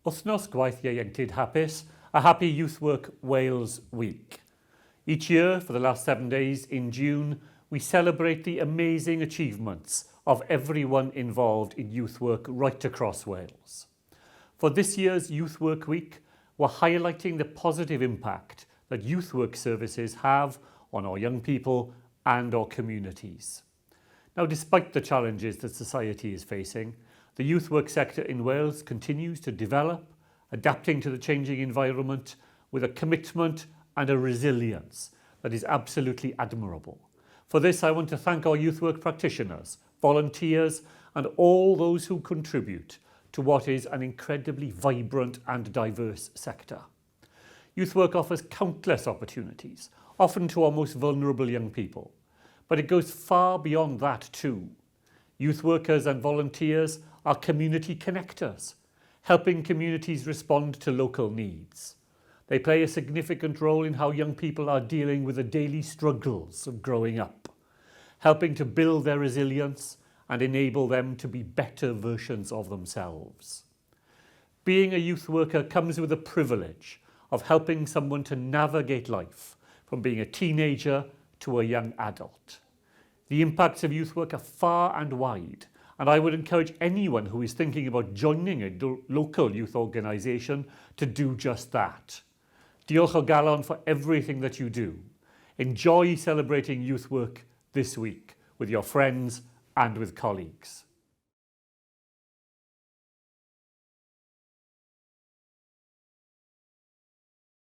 Wythnos Gwaith Ieuenctid Hapus, a Happy Youth Work Wales Week. Each year, for the last 7 days in June, we celebrate the amazing achievements of everyone involved in youth work right across Wales. For this year's Youth Work Week, we're highlighting the positive impact that youth work services have on our young people and our communities. Now, despite the challenges that society is facing, the youth work sector in Wales continues to develop, adapting to the changing environment with a commitment and a resilience that is absolutely admirable. For this, I want to thank our youth work practitioners, volunteers, and all those who contribute to what is an incredibly vibrant and diverse sector. Youth work offers countless opportunities, often to our most vulnerable young people, but it goes far beyond that too. Youth workers and volunteers are community connectors, helping communities respond to local needs. They play a significant role in how young people are dealing with the daily struggles of growing up, helping to build their resilience and enable them to be better versions of themselves. Being a youth worker comes with the privilege of helping someone to navigate life from being a teenager to a young adult. The impacts of youth work are far and wide, and I would encourage anyone who is thinking about joining a local youth organisation to do just that. Diolch o galon for everything that you do. Enjoy celebrating youth work this week with your friends and with colleagues.